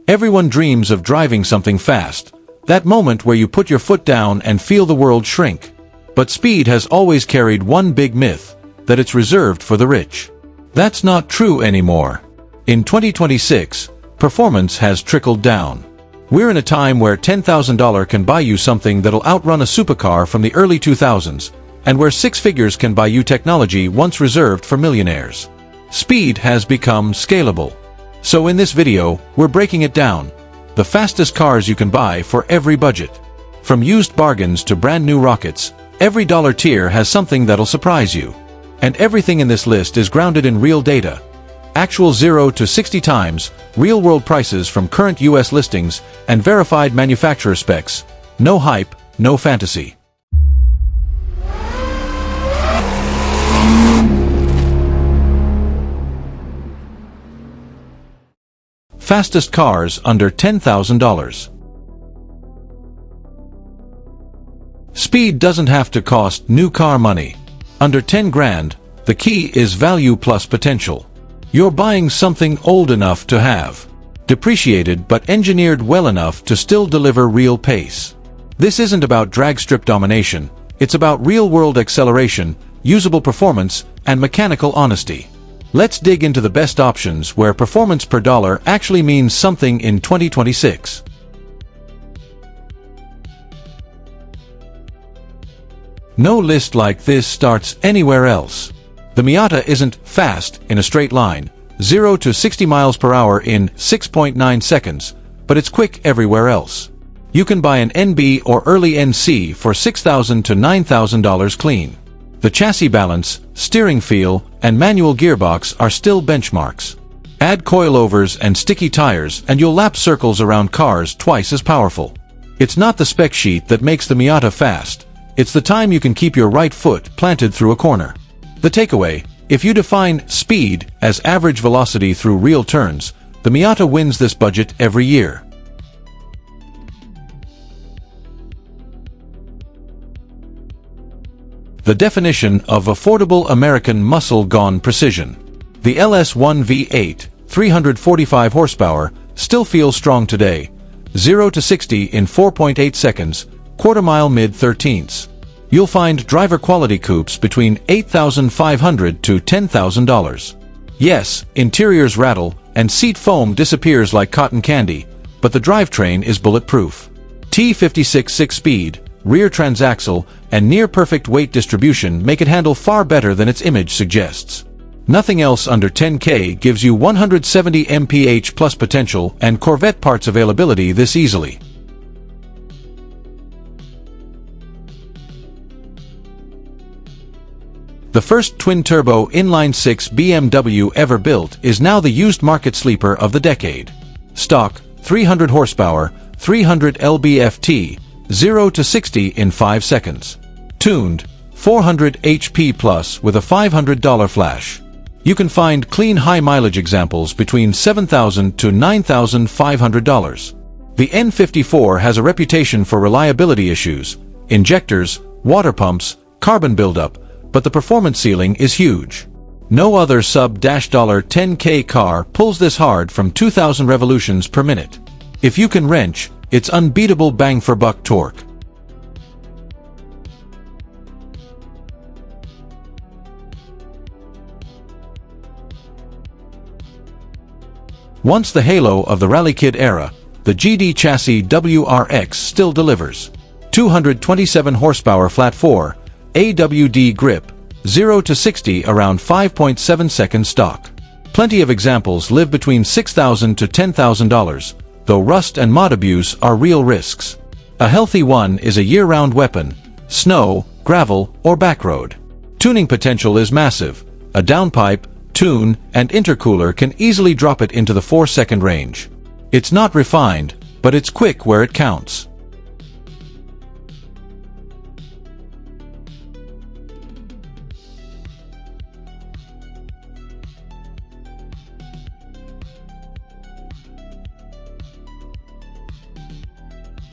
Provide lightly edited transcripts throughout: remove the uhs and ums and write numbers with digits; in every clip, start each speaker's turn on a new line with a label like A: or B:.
A: Everyone dreams of driving something fast, that moment where you put your foot down and feel the world shrink. But speed has always carried one big myth, that it's reserved for the rich. That's not true anymore. In 2026, performance has trickled down. We're in a time where $10,000 can buy you something that'll outrun a supercar from the early 2000s, and where six figures can buy you technology once reserved for millionaires. Speed has become scalable. So in this video, we're breaking it down. The fastest cars you can buy for every budget. From used bargains to brand new rockets, every dollar tier has something that'll surprise you. And everything in this list is grounded in real data. Actual 0 to 60 times, real-world prices from current US listings, and verified manufacturer specs. No hype, no fantasy. Fastest cars under $10,000. Speed doesn't have to cost new car money. Under 10 grand, the key is value plus potential. You're buying something old enough to have, depreciated but engineered well enough to still deliver real pace. This isn't about drag strip domination, it's about real-world acceleration, usable performance, and mechanical honesty. Let's dig into the best options where performance per dollar actually means something in 2026. No list like this starts anywhere else. The Miata isn't fast in a straight line, 0 to 60 miles per hour in 6.9 seconds, but it's quick everywhere else. You can buy an NB or early NC for $6,000 to $9,000 clean. The chassis balance, steering feel, and manual gearbox are still benchmarks. Add coilovers and sticky tires and you'll lap circles around cars twice as powerful. It's not the spec sheet that makes the Miata fast, it's the time you can keep your right foot planted through a corner. The takeaway, if you define speed as average velocity through real turns, the Miata wins this budget every year. The definition of affordable American muscle gone precision. The LS1 V8, 345 horsepower, still feels strong today. 0 to 60 in 4.8 seconds, quarter-mile mid-13ths. You'll find driver-quality coupes between $8,500 to $10,000. Yes, interiors rattle, and seat foam disappears like cotton candy, but the drivetrain is bulletproof. T56 6-speed, rear transaxle, and near-perfect weight distribution make it handle far better than its image suggests. Nothing else under $10K gives you 170 mph plus potential and Corvette parts availability this easily. The first twin-turbo inline-six BMW ever built is now the used market sleeper of the decade. Stock, 300 horsepower, 300 lb-ft, 0 to 60 in 5 seconds. Tuned, 400 HP plus with a $500 flash. You can find clean high-mileage examples between $7,000 to $9,500. The N54 has a reputation for reliability issues, injectors, water pumps, carbon buildup, but the performance ceiling is huge. No other sub-$10K car pulls this hard from 2,000 revolutions per minute. If you can wrench, it's unbeatable bang-for-buck torque. Once the halo of the Rally Kid era, the GD chassis WRX still delivers. 227 horsepower flat 4, AWD grip, 0 to 60 around 5.7 seconds stock. Plenty of examples live between $6,000 to $10,000, though rust and mod abuse are real risks. A healthy one is a year-round weapon, snow, gravel, or backroad. Tuning potential is massive. A downpipe, tune, and intercooler can easily drop it into the 4-second range. It's not refined, but it's quick where it counts.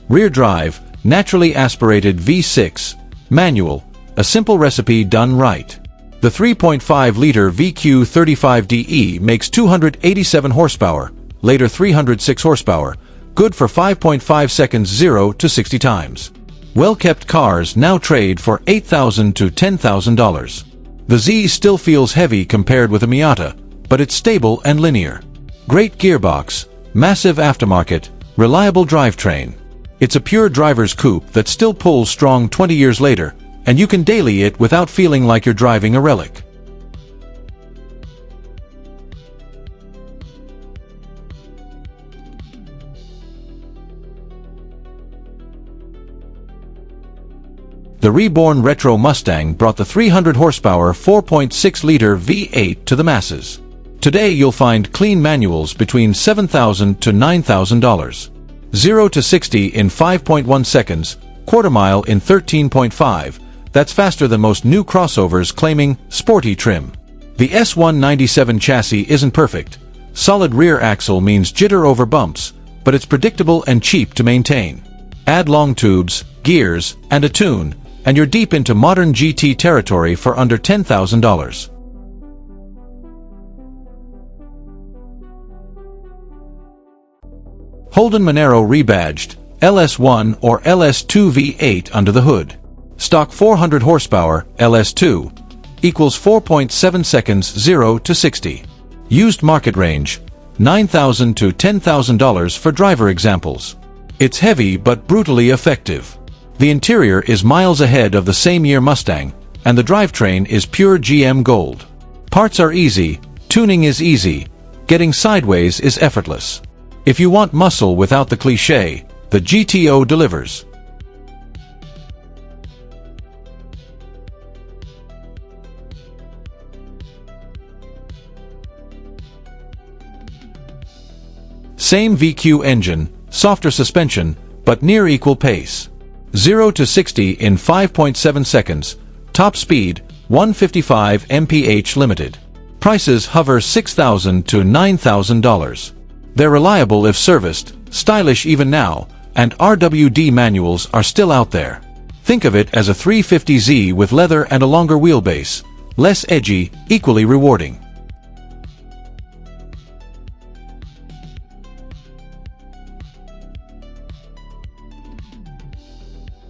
A: Rear drive, naturally aspirated V6, manual, a simple recipe done right. The 3.5-liter VQ35DE makes 287 horsepower, later 306 horsepower, good for 5.5 seconds 0 to 60 times. Well-kept cars now trade for $8,000 to $10,000. The Z still feels heavy compared with a Miata, but it's stable and linear. Great gearbox, massive aftermarket, reliable drivetrain. It's a pure driver's coupe that still pulls strong 20 years later, and you can daily it without feeling like you're driving a relic. The reborn retro Mustang brought the 300 horsepower 4.6-liter V8 to the masses. Today you'll find clean manuals between $7,000 to $9,000. 0 to 60 in 5.1 seconds, quarter mile in 13.5. That's faster than most new crossovers claiming sporty trim. The S197 chassis isn't perfect. Solid rear axle means jitter over bumps, but it's predictable and cheap to maintain. Add long tubes, gears, and a tune, and you're deep into modern GT territory for under $10,000. Holden Monero rebadged, LS1 or LS2 V8 under the hood. Stock 400 horsepower, LS2, equals 4.7 seconds 0 to 60. Used market range, $9,000 to $10,000 for driver examples. It's heavy but brutally effective. The interior is miles ahead of the same year Mustang, and the drivetrain is pure GM gold. Parts are easy, tuning is easy, getting sideways is effortless. If you want muscle without the cliché, the GTO delivers. Same VQ engine, softer suspension, but near equal pace. 0 to 60 in 5.7 seconds, top speed, 155 mph limited. Prices hover $6,000 to $9,000. They're reliable if serviced, stylish even now, and RWD manuals are still out there. Think of it as a 350Z with leather and a longer wheelbase. Less edgy, equally rewarding.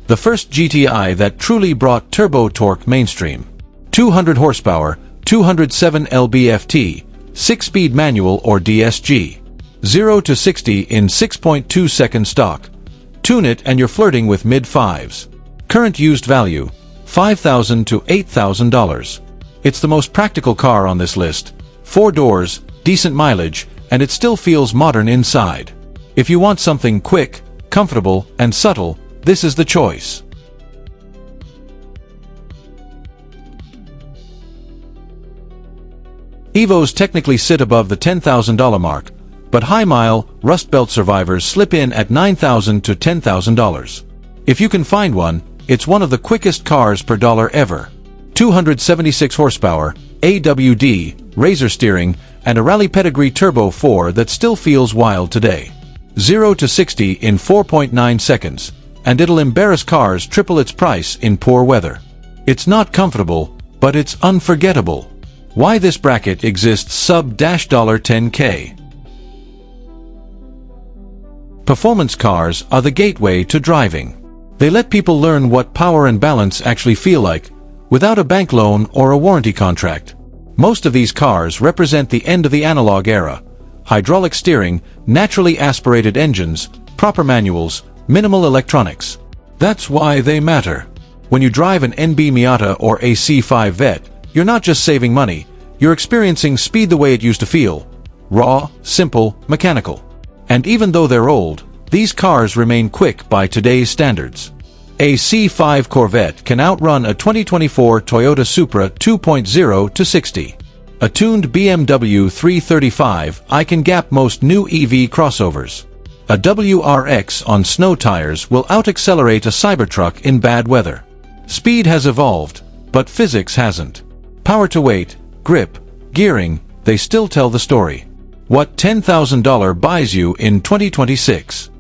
A: The first GTI that truly brought turbo torque mainstream. 200 horsepower, 207 lb-ft, 6-speed manual or DSG. 0 to 60 in 6.2 second stock. Tune it and you're flirting with mid-fives. Current used value, $5,000 to $8,000. It's the most practical car on this list. 4 doors, decent mileage, and it still feels modern inside. If you want something quick, comfortable, and subtle, this is the choice. Evos technically sit above the $10,000 mark, but high-mile, Rust Belt survivors slip in at $9,000 to $10,000. If you can find one, it's one of the quickest cars per dollar ever. 276 horsepower, AWD, razor steering, and a rally pedigree Turbo 4 that still feels wild today. 0 to 60 in 4.9 seconds, and it'll embarrass cars triple its price in poor weather. It's not comfortable, but it's unforgettable. Why this bracket exists sub-$10K. Performance cars are the gateway to driving. They let people learn what power and balance actually feel like, without a bank loan or a warranty contract. Most of these cars represent the end of the analog era. Hydraulic steering, naturally aspirated engines, proper manuals, minimal electronics. That's why they matter. When you drive an NB Miata or a C5 Vette, you're not just saving money, you're experiencing speed the way it used to feel. Raw, simple, mechanical. And even though they're old, these cars remain quick by today's standards. A C5 Corvette can outrun a 2024 Toyota Supra 2.0 to 60. A tuned BMW 335i can gap most new EV crossovers. A WRX on snow tires will out-accelerate a Cybertruck in bad weather. Speed has evolved, but physics hasn't. Power to weight, grip, gearing, they still tell the story. What $10,000 buys you in 2026?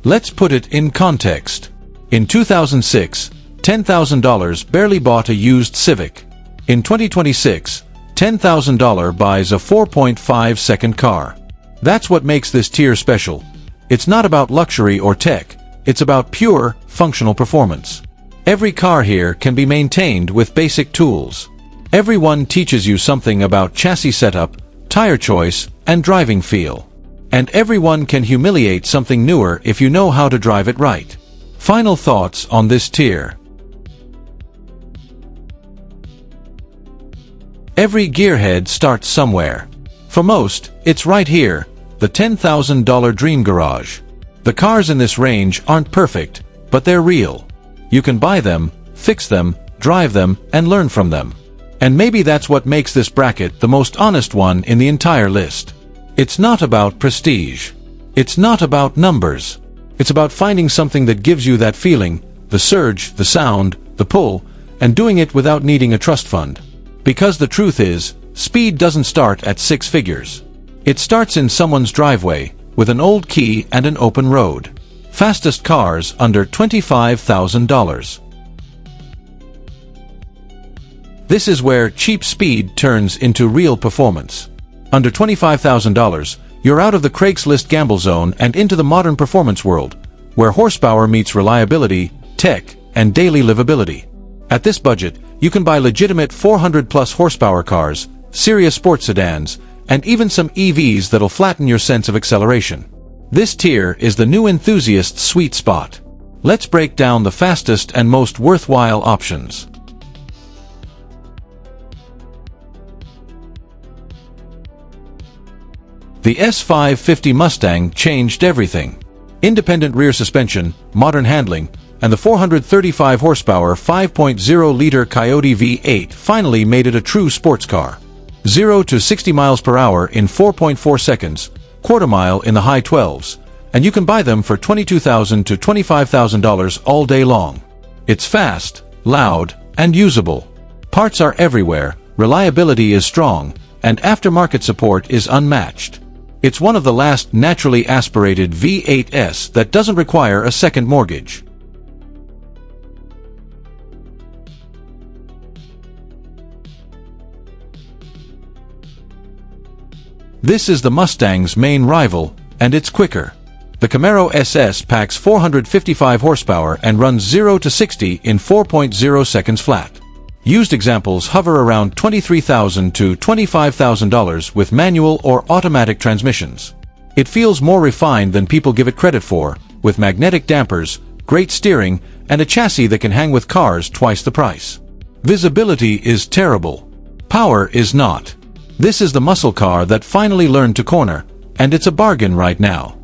A: Let's put it in context. In 2006, $10,000 barely bought a used Civic. In 2026, $10,000 buys a 4.5-second car. That's what makes this tier special. It's not about luxury or tech, it's about pure, functional performance. Every car here can be maintained with basic tools. Everyone teaches you something about chassis setup, tire choice, and driving feel. And everyone can humiliate something newer if you know how to drive it right. Final thoughts on this tier. Every gearhead starts somewhere. For most, it's right here, the $10,000 dream garage. The cars in this range aren't perfect, but they're real. You can buy them, fix them, drive them, and learn from them. And maybe that's what makes this bracket the most honest one in the entire list. It's not about prestige. It's not about numbers. It's about finding something that gives you that feeling, the surge, the sound, the pull, and doing it without needing a trust fund. Because the truth is, speed doesn't start at 6 figures. It starts in someone's driveway, with an old key and an open road. Fastest cars under $25,000. This is where cheap speed turns into real performance. Under $25,000, you're out of the Craigslist gamble zone and into the modern performance world, where horsepower meets reliability, tech, and daily livability. At this budget, you can buy legitimate 400-plus horsepower cars, serious sports sedans, and even some EVs that'll flatten your sense of acceleration. This tier is the new enthusiast's sweet spot. Let's break down the fastest and most worthwhile options. The S550 Mustang changed everything. Independent rear suspension, modern handling, and the 435 horsepower 5.0-liter Coyote V8 finally made it a true sports car. 0 to 60 miles per hour in 4.4 seconds, quarter mile in the high 12s, and you can buy them for $22,000 to $25,000 all day long. It's fast, loud, and usable. Parts are everywhere, reliability is strong, and aftermarket support is unmatched. It's one of the last naturally aspirated V8s that doesn't require a second mortgage. This is the Mustang's main rival, and it's quicker. The Camaro SS packs 455 horsepower and runs 0 to 60 in 4.0 seconds flat. Used examples hover around $23,000 to $25,000 with manual or automatic transmissions. It feels more refined than people give it credit for, with magnetic dampers, great steering, and a chassis that can hang with cars twice the price. Visibility is terrible. Power is not. This is the muscle car that finally learned to corner, and it's a bargain right now.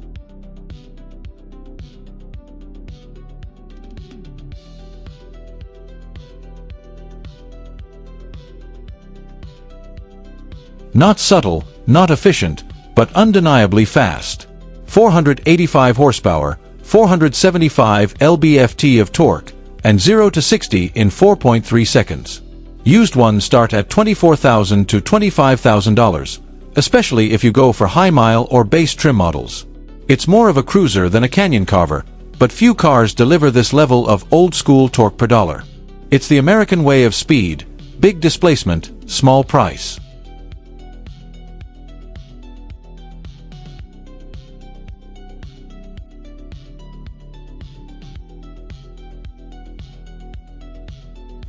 A: Not subtle, not efficient, but undeniably fast. 485 horsepower, 475 lb-ft of torque, and 0 to 60 in 4.3 seconds. Used ones start at $24,000 to $25,000, especially if you go for high-mile or base trim models. It's more of a cruiser than a canyon carver, but few cars deliver this level of old-school torque per dollar. It's the American way of speed, big displacement, small price.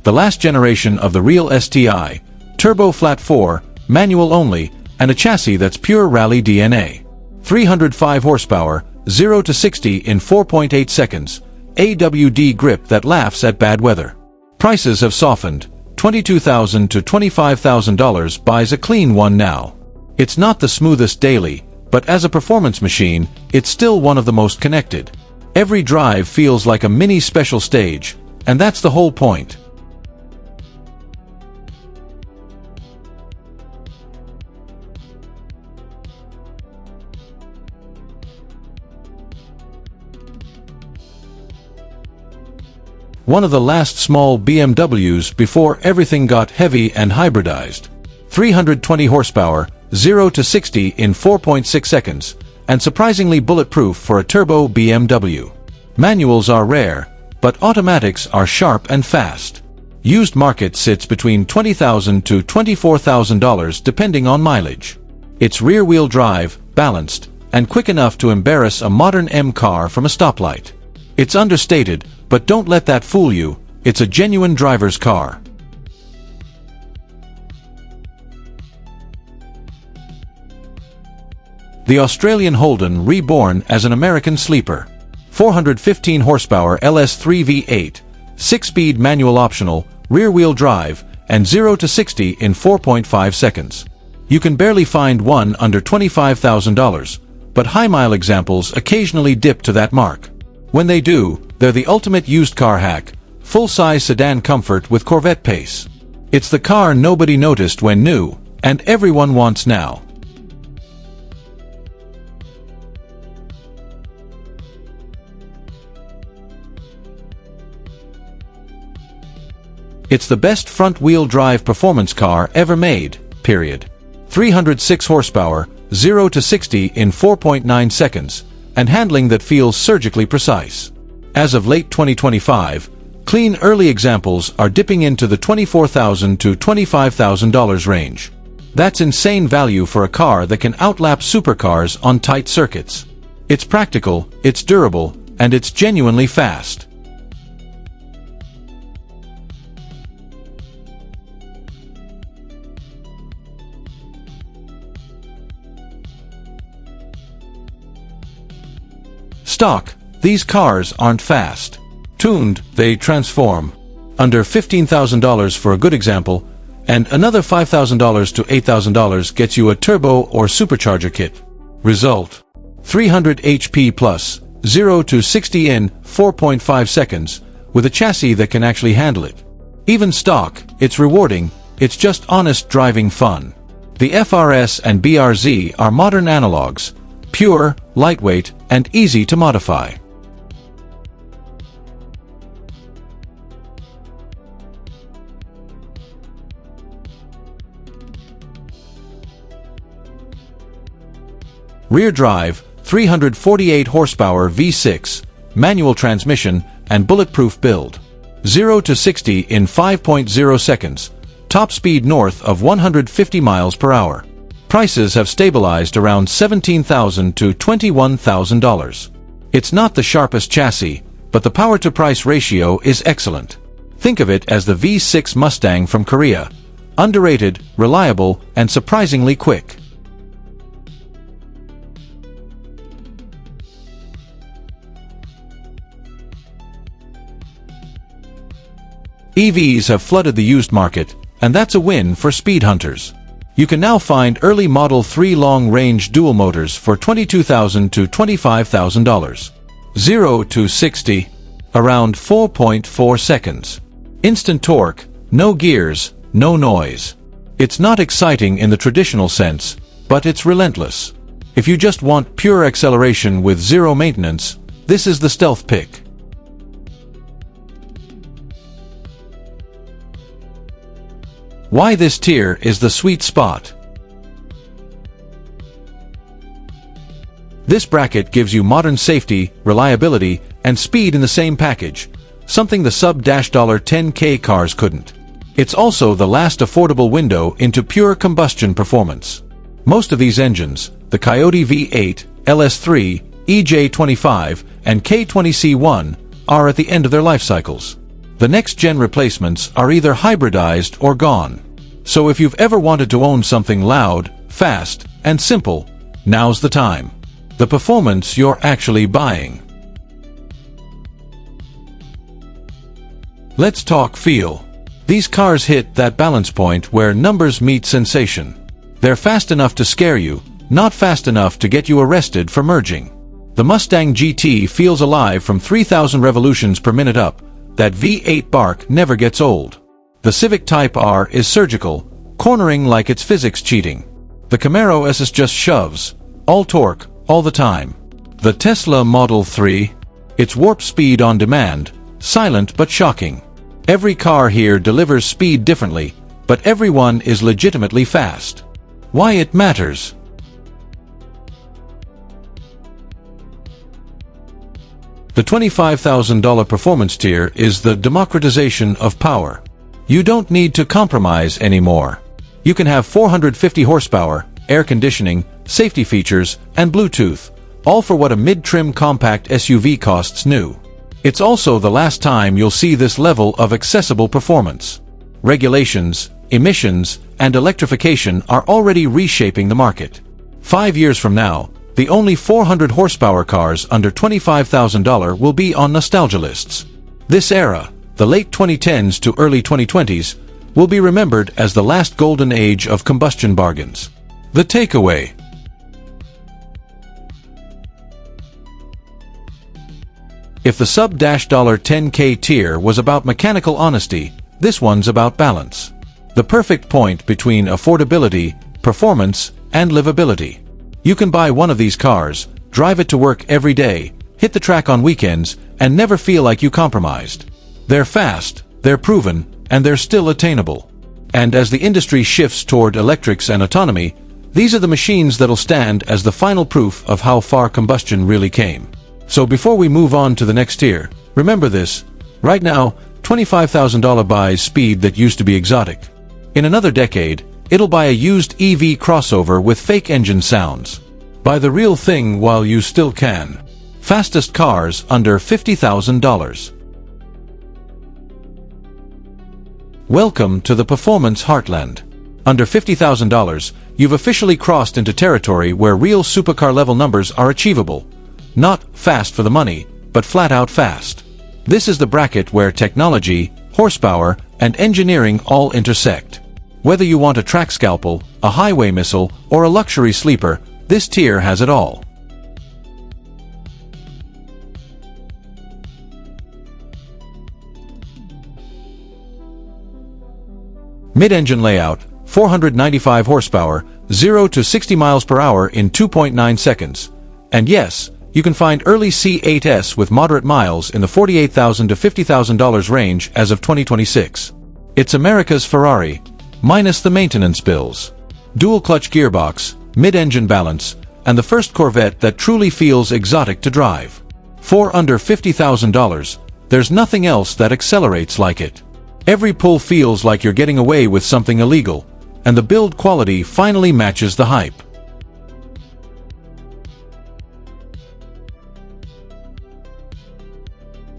A: The last generation of the real STI, turbo flat 4, manual only, and a chassis that's pure rally DNA. 305 horsepower, 0 to 60 in 4.8 seconds, AWD grip that laughs at bad weather. Prices have softened. $22,000 to $25,000 buys a clean one now. It's not the smoothest daily, but as a performance machine, it's still one of the most connected. Every drive feels like a mini special stage, and that's the whole point. One of the last small BMWs before everything got heavy and hybridized. 320 horsepower, 0 to 60 in 4.6 seconds, and surprisingly bulletproof for a turbo BMW. Manuals are rare, but automatics are sharp and fast. Used market sits between $20,000 to $24,000 depending on mileage. It's rear-wheel drive, balanced, and quick enough to embarrass a modern M car from a stoplight. It's understated, but don't let that fool you. It's a genuine driver's car. The Australian Holden reborn as an American sleeper. 415 horsepower LS3 V8, 6-speed manual optional, rear-wheel drive, and 0 to 60 in 4.5 seconds. You can barely find one under $25,000, but high-mile examples occasionally dip to that mark. When they do, they're the ultimate used car hack, full-size sedan comfort with Corvette pace. It's the car nobody noticed when new, and everyone wants now. It's the best front-wheel drive performance car ever made, period. 306 horsepower, 0 to 60 in 4.9 seconds, and handling that feels surgically precise. As of late 2025, clean early examples are dipping into the $24,000 to $25,000 range. That's insane value for a car that can outlap supercars on tight circuits. It's practical, it's durable, and it's genuinely fast. Stock, these cars aren't fast. Tuned, they transform. Under $15,000 for a good example, and another $5,000 to $8,000 gets you a turbo or supercharger kit. Result: 300 HP plus, 0 to 60 in 4.5 seconds, with a chassis that can actually handle it. Even stock, it's rewarding, it's just honest driving fun. The FRS and BRZ are modern analogs, pure, lightweight, and easy to modify. Rear drive, 348 horsepower V6, manual transmission, and bulletproof build. 0 to 60 in 5.0 seconds, top speed north of 150 miles per hour. Prices have stabilized around $17,000 to $21,000. It's not the sharpest chassis, but the power-to-price ratio is excellent. Think of it as the V6 Mustang from Korea. Underrated, reliable, and surprisingly quick. EVs have flooded the used market, and that's a win for speed hunters. You can now find early Model 3 long-range dual motors for $22,000 to $25,000. 0 to 60, around 4.4 seconds. Instant torque, no gears, no noise. It's not exciting in the traditional sense, but it's relentless. If you just want pure acceleration with zero maintenance, this is the stealth pick. Why this tier is the sweet spot. This bracket gives you modern safety, reliability, and speed in the same package, something the sub-$10K cars couldn't. It's also the last affordable window into pure combustion performance. Most of these engines, the Coyote V8, LS3, EJ25, and K20C1, are at the end of their life cycles. The next-gen replacements are either hybridized or gone. So if you've ever wanted to own something loud, fast, and simple, now's the time. The performance you're actually buying. Let's talk feel. These cars hit that balance point where numbers meet sensation. They're fast enough to scare you, not fast enough to get you arrested for merging. The Mustang GT feels alive from 3,000 revolutions per minute up. That V8 bark never gets old. The Civic Type R is surgical, cornering like it's physics cheating. The Camaro SS just shoves, all torque, all the time. The Tesla Model 3, it's warp speed on demand, silent but shocking. Every car here delivers speed differently, but everyone is legitimately fast. Why it matters? The $25,000 performance tier is the democratization of power. You don't need to compromise anymore. You can have 450 horsepower, air conditioning, safety features, and Bluetooth, all for what a mid-trim compact SUV costs new. It's also the last time you'll see this level of accessible performance. Regulations, emissions, and electrification are already reshaping the market. 5 years from now, the only 400 horsepower cars under $25,000 will be on nostalgia lists. This era, the late 2010s to early 2020s, will be remembered as the last golden age of combustion bargains. The takeaway. If the sub-$10K tier was about mechanical honesty, this one's about balance. The perfect point between affordability, performance, and livability. You can buy one of these cars, drive it to work every day, hit the track on weekends, and never feel like you compromised. They're fast, they're proven, and they're still attainable. And as the industry shifts toward electrics and autonomy, these are the machines that'll stand as the final proof of how far combustion really came. So before we move on to the next tier, remember this: right now, $25,000 buys speed that used to be exotic. In another decade, it'll buy a used EV crossover with fake engine sounds. Buy the real thing while you still can. Fastest cars under $50,000. Welcome to the performance heartland. Under $50,000, you've officially crossed into territory where real supercar level numbers are achievable. Not fast for the money, but flat out fast. This is the bracket where technology, horsepower, and engineering all intersect. Whether you want a track scalpel, a highway missile, or a luxury sleeper, this tier has it all. Mid-engine layout, 495 horsepower, 0 to 60 miles per hour in 2.9 seconds. And yes, you can find early C8s with moderate miles in the $48,000 to $50,000 range as of 2026. It's America's Ferrari, minus the maintenance bills. Dual-clutch gearbox, mid-engine balance, and the first Corvette that truly feels exotic to drive. For under $50,000, there's nothing else that accelerates like it. Every pull feels like you're getting away with something illegal, and the build quality finally matches the hype.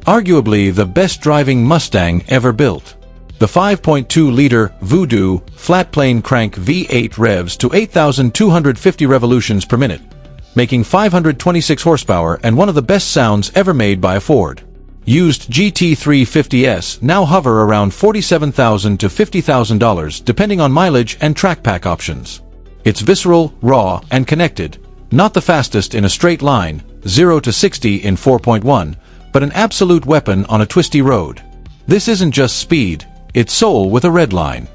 A: Arguably the best driving Mustang ever built. The 5.2-liter Voodoo flat-plane crank V8 revs to 8,250 revolutions per minute, making 526 horsepower and one of the best sounds ever made by a Ford. Used GT350S now hover around $47,000 to $50,000 depending on mileage and track pack options. It's visceral, raw, and connected, not the fastest in a straight line, 0 to 60 in 4.1, but an absolute weapon on a twisty road. This isn't just speed, it's soul with a red line.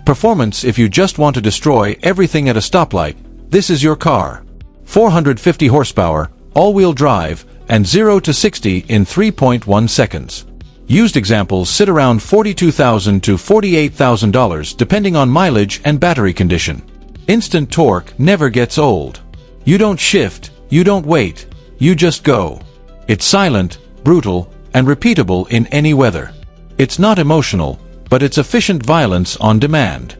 A: Performance: if you just want to destroy everything at a stoplight, this is your car. 450 horsepower, all-wheel drive, and 0 to 60 in 3.1 seconds. Used examples sit around $42,000 to $48,000 depending on mileage and battery condition. Instant torque never gets old. You don't shift, you don't wait, you just go. It's silent, brutal, and repeatable in any weather. It's not emotional, but it's efficient violence on demand.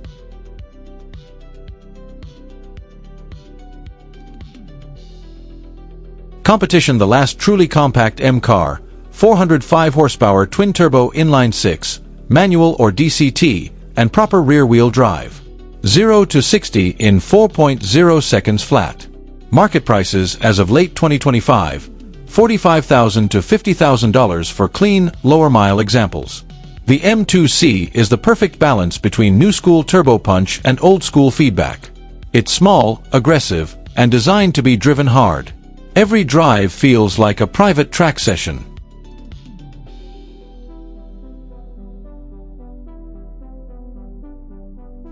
A: Competition: the last truly compact M car, 405 horsepower twin-turbo inline-six, manual or DCT, and proper rear-wheel drive. 0 to 60 in 4.0 seconds flat. Market prices as of late 2025, $45,000 to $50,000 for clean, lower-mile examples. The M2C is the perfect balance between new-school turbo punch and old-school feedback. It's small, aggressive, and designed to be driven hard. Every drive feels like a private track session.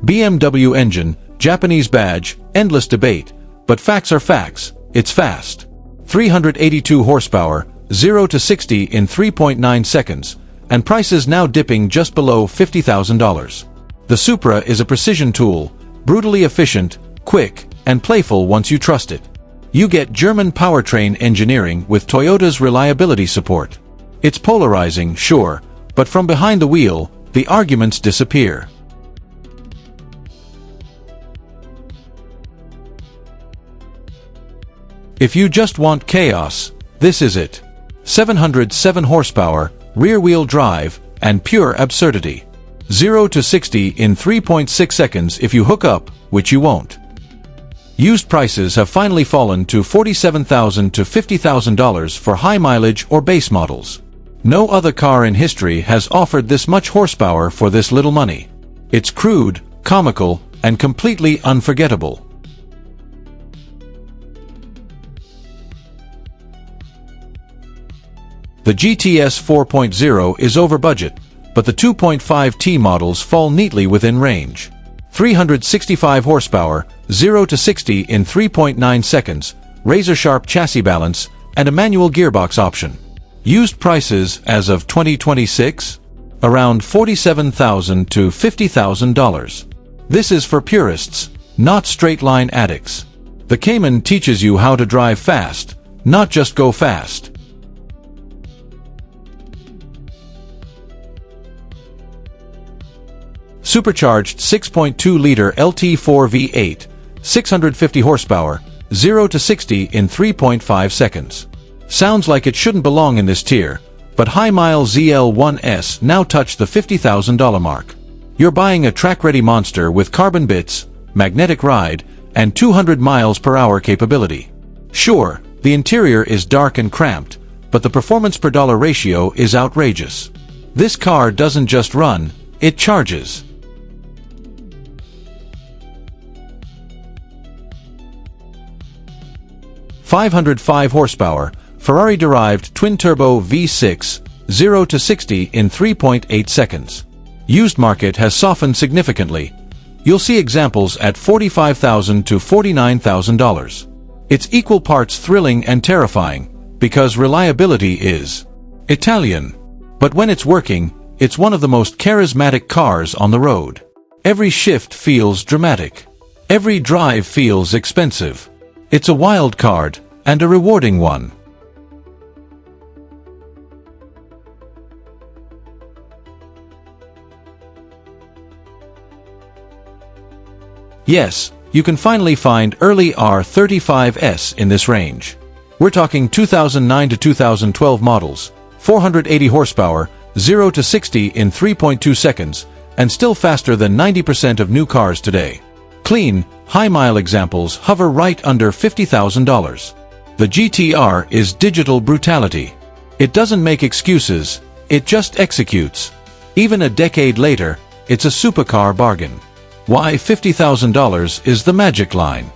A: BMW engine, Japanese badge, endless debate, but facts are facts, it's fast. 382 horsepower, 0 to 60 in 3.9 seconds, and prices now dipping just below $50,000. The Supra is a precision tool, brutally efficient, quick, and playful once you trust it. You get German powertrain engineering with Toyota's reliability support. It's polarizing, sure, but from behind the wheel, the arguments disappear. If you just want chaos, this is it. 707 horsepower, rear-wheel drive, and pure absurdity. 0 to 60 in 3.6 seconds if you hook up, which you won't. Used prices have finally fallen to $47,000 to $50,000 for high mileage or base models. No other car in history has offered this much horsepower for this little money. It's crude, comical, and completely unforgettable. The GTS 4.0 is over budget, but the 2.5T models fall neatly within range. 365 horsepower, 0 to 60 in 3.9 seconds, razor-sharp chassis balance, and a manual gearbox option. Used prices as of 2026? Around $47,000 to $50,000. This is for purists, not straight-line addicts. The Cayman teaches you how to drive fast, not just go fast. Supercharged 6.2-liter LT4 V8, 650 horsepower, 0 to 60 in 3.5 seconds. Sounds like it shouldn't belong in this tier, but high-mile ZL1S now touch the $50,000 mark. You're buying a track-ready monster with carbon bits, magnetic ride, and 200 miles per hour capability. Sure, the interior is dark and cramped, but the performance per dollar ratio is outrageous. This car doesn't just run, it charges. 505 horsepower, Ferrari-derived twin-turbo V6, 0 to 60 in 3.8 seconds. Used market has softened significantly. You'll see examples at $45,000 to $49,000. It's equal parts thrilling and terrifying, because reliability is Italian. But when it's working, it's one of the most charismatic cars on the road. Every shift feels dramatic. Every drive feels expensive. It's a wild card, and a rewarding one. Yes, you can finally find early R35s in this range. We're talking 2009 to 2012 models, 480 horsepower, 0 to 60 in 3.2 seconds, and still faster than 90% of new cars today. Clean, high-mile examples hover right under $50,000. The GTR is digital brutality. It doesn't make excuses, it just executes. Even a decade later, it's a supercar bargain. Why $50,000 is the magic line.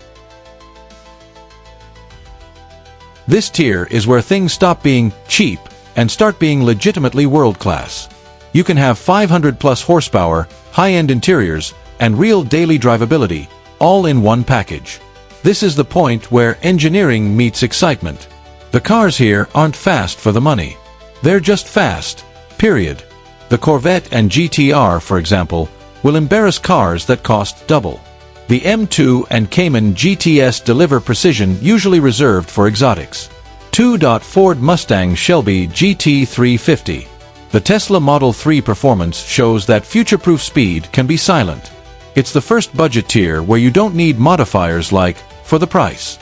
A: This tier is where things stop being cheap and start being legitimately world-class. You can have 500-plus horsepower, high-end interiors, and real daily drivability, all in one package. This is the point where engineering meets excitement. The cars here aren't fast for the money. They're just fast, period. The Corvette and GTR, for example, will embarrass cars that cost double. The M2 and Cayman GTS deliver precision usually reserved for exotics. 2. Ford Mustang Shelby GT350. The Tesla Model 3 performance shows that future-proof speed can be silent. It's the first budget tier where you don't need modifiers like, for the price.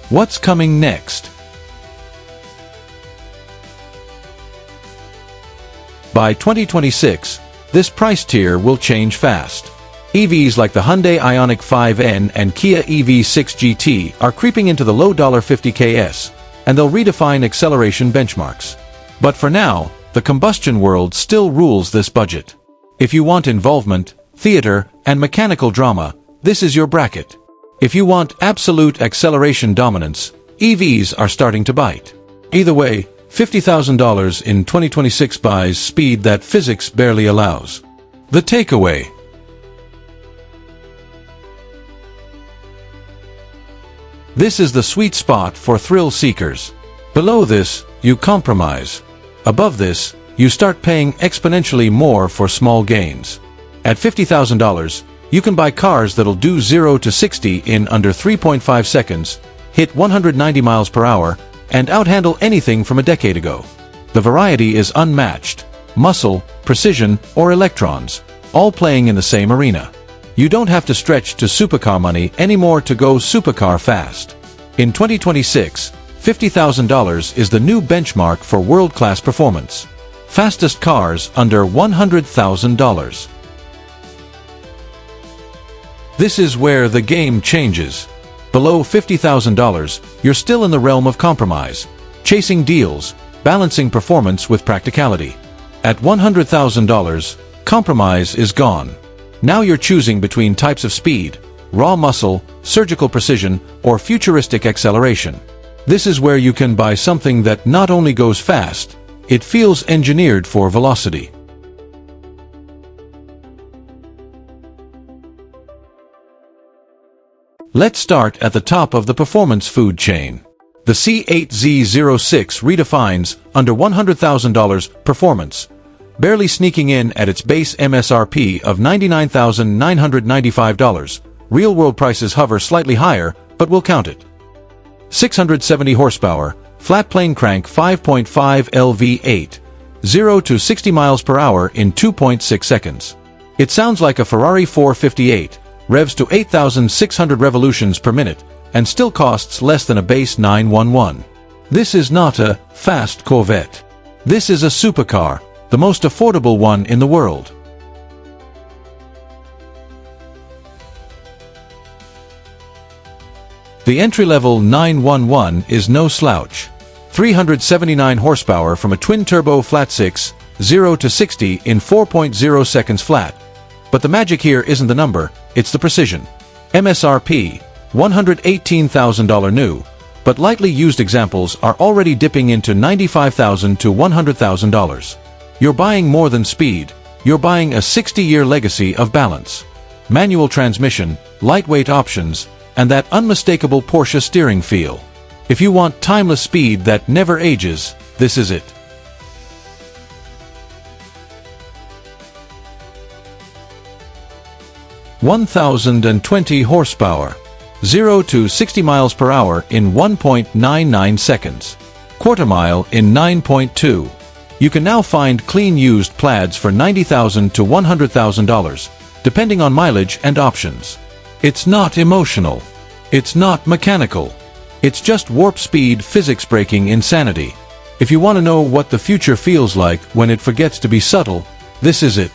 A: What's coming next? By 2026, this price tier will change fast. EVs like the Hyundai Ioniq 5N and Kia EV6 GT are creeping into the low $50,000s, and they'll redefine acceleration benchmarks. But for now, the combustion world still rules this budget. If you want involvement, theater, and mechanical drama, this is your bracket. If you want absolute acceleration dominance, EVs are starting to bite. Either way, $50,000 in 2026 buys speed that physics barely allows. The takeaway. This is the sweet spot for thrill seekers. Below this, you compromise. Above this, you start paying exponentially more for small gains. At $50,000, You can buy cars that'll do 0 to 60 in under 3.5 seconds, hit 190 miles per hour, and outhandle anything from a decade ago. The variety is unmatched. Muscle, precision, or electrons, all playing in the same arena. You don't have to stretch to supercar money anymore to go supercar fast. In 2026, $50,000 is the new benchmark for world-class performance. Fastest cars under $100,000. This is where the game changes. Below $50,000, you're still in the realm of compromise, chasing deals, balancing performance with practicality. At $100,000, compromise is gone. Now you're choosing between types of speed, raw muscle, surgical precision, or futuristic acceleration. This is where you can buy something that not only goes fast, it feels engineered for velocity. Let's start at the top of the performance food chain. The C8Z06 redefines under $100,000 performance, barely sneaking in at its base MSRP of $99,995. Real-world prices hover slightly higher, but we'll count it. 670 horsepower, flat plane crank 5.5 LV8, 0 to 60 miles per hour in 2.6 seconds. It sounds like a Ferrari 458, revs to 8,600 revolutions per minute, and still costs less than a base 911. This is not a fast Corvette. This is a supercar, the most affordable one in the world. The entry-level 911 is no slouch. 379 horsepower from a twin-turbo flat-six, 0 to 60 in 4.0 seconds flat. But the magic here isn't the number, it's the precision. MSRP, $118,000 new, but lightly used examples are already dipping into $95,000 to $100,000. You're buying more than speed, you're buying a 60-year legacy of balance. Manual transmission, lightweight options, and that unmistakable Porsche steering feel. If you want timeless speed that never ages, this is it. $1,020 horsepower. 0 to 60 miles per hour in 1.99 seconds. Quarter mile in 9.2. You can now find clean used Plaids for $90,000 to $100,000, depending on mileage and options. It's not emotional. It's not mechanical. It's just warp speed physics breaking insanity. If you want to know what the future feels like when it forgets to be subtle, this is it.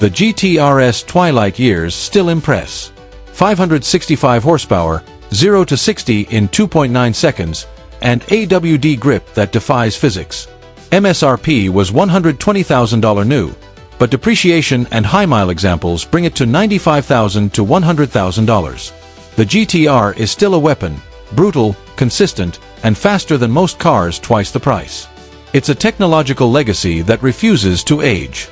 A: The GTR's twilight years still impress. 565 horsepower, 0 to 60 in 2.9 seconds, and AWD grip that defies physics. MSRP was $120,000 new, but depreciation and high-mile examples bring it to $95,000 to $100,000. The GTR is still a weapon, brutal, consistent, and faster than most cars twice the price. It's a technological legacy that refuses to age.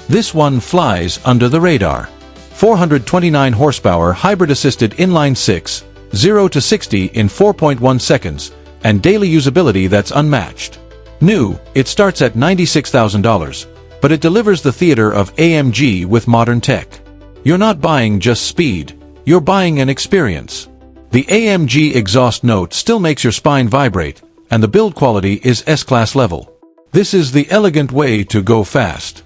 A: This one flies under the radar. 429 horsepower hybrid-assisted inline-six, 0 to 60 in 4.1 seconds, and daily usability that's unmatched. New, it starts at $96,000, but it delivers the theater of AMG with modern tech. You're not buying just speed, you're buying an experience. The AMG exhaust note still makes your spine vibrate, and the build quality is S-Class level. This is the elegant way to go fast.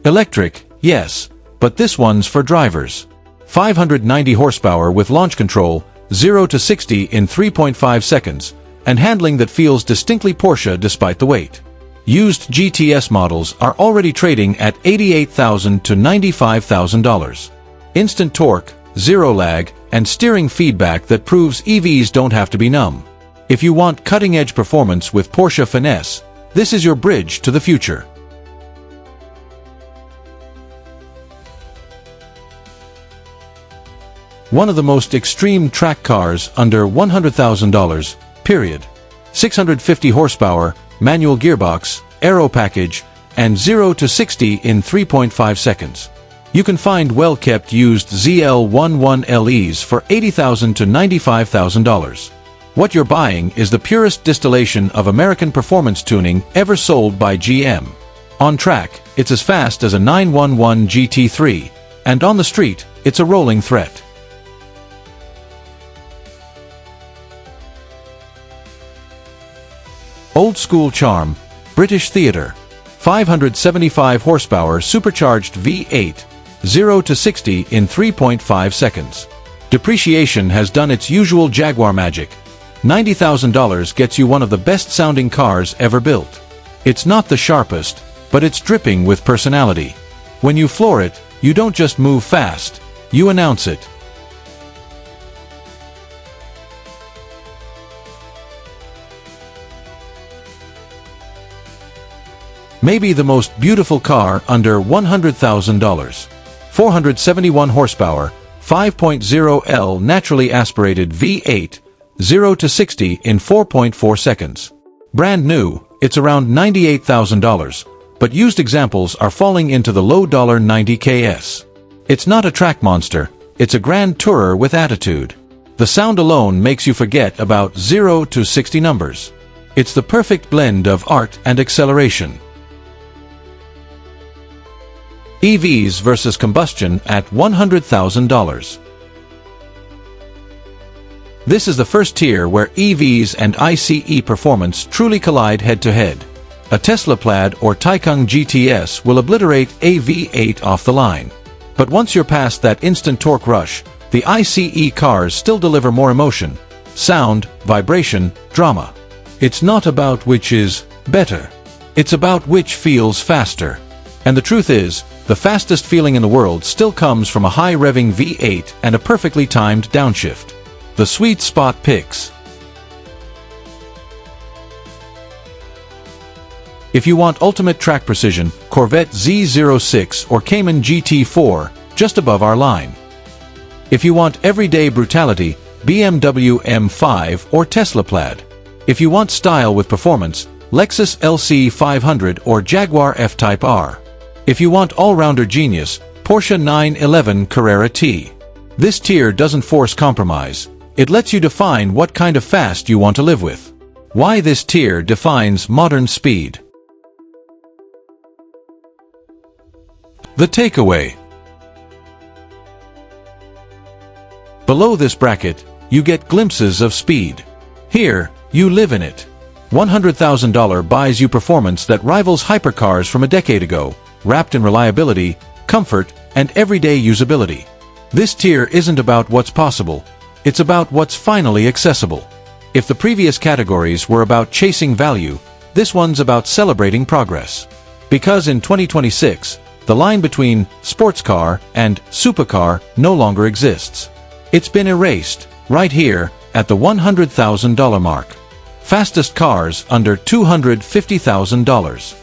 A: Electric, yes, but this one's for drivers. 590 horsepower with launch control, 0 to 60 in 3.5 seconds, and handling that feels distinctly Porsche despite the weight. Used GTS models are already trading at $88,000 to $95,000. Instant torque, zero lag, and steering feedback that proves EVs don't have to be numb. If you want cutting-edge performance with Porsche finesse, this is your bridge to the future. One of the most extreme track cars under $100,000, period. 650 horsepower, manual gearbox, aero package, and 0 to 60 in 3.5 seconds. You can find well-kept used ZL11LEs for $80,000 to $95,000. What you're buying is the purest distillation of American performance tuning ever sold by GM. On track, it's as fast as a 911 GT3, and on the street, it's a rolling threat. Old school charm, British theatre. 575 horsepower supercharged V8, 0 to 60 in 3.5 seconds. Depreciation has done its usual Jaguar magic. $90,000 gets you one of the best-sounding cars ever built. It's not the sharpest, but it's dripping with personality. When you floor it, you don't just move fast, you announce it. Maybe the most beautiful car under $100,000. 471 horsepower, 5.0L naturally aspirated V8, 0 to 60 in 4.4 seconds. Brand new, it's around $98,000, but used examples are falling into the low $90 KS. It's not a track monster, it's a grand tourer with attitude. The sound alone makes you forget about 0 to 60 numbers. It's the perfect blend of art and acceleration. EVs versus combustion at $100,000. This is the first tier where EVs and ICE performance truly collide head-to-head. A Tesla Plaid or Taycan GTS will obliterate a V8 off the line. But once you're past that instant torque rush, the ICE cars still deliver more emotion, sound, vibration, drama. It's not about which is better. It's about which feels faster. And the truth is, the fastest feeling in the world still comes from a high-revving V8 and a perfectly timed downshift. The sweet spot picks. If you want ultimate track precision, Corvette Z06 or Cayman GT4, just above our line. If you want everyday brutality, BMW M5 or Tesla Plaid. If you want style with performance, Lexus LC500 or Jaguar F-Type R. If you want all-rounder genius, Porsche 911 Carrera T. This tier doesn't force compromise. It lets you define what kind of fast you want to live with. Why this tier defines modern speed. The takeaway. Below this bracket, you get glimpses of speed. Here, you live in it. $100,000 buys you performance that rivals hypercars from a decade ago, wrapped in reliability, comfort, and everyday usability. This tier isn't about what's possible, it's about what's finally accessible. If the previous categories were about chasing value, this one's about celebrating progress. Because in 2026, the line between sports car and supercar no longer exists. It's been erased, right here, at the $100,000 mark. Fastest cars under $250,000.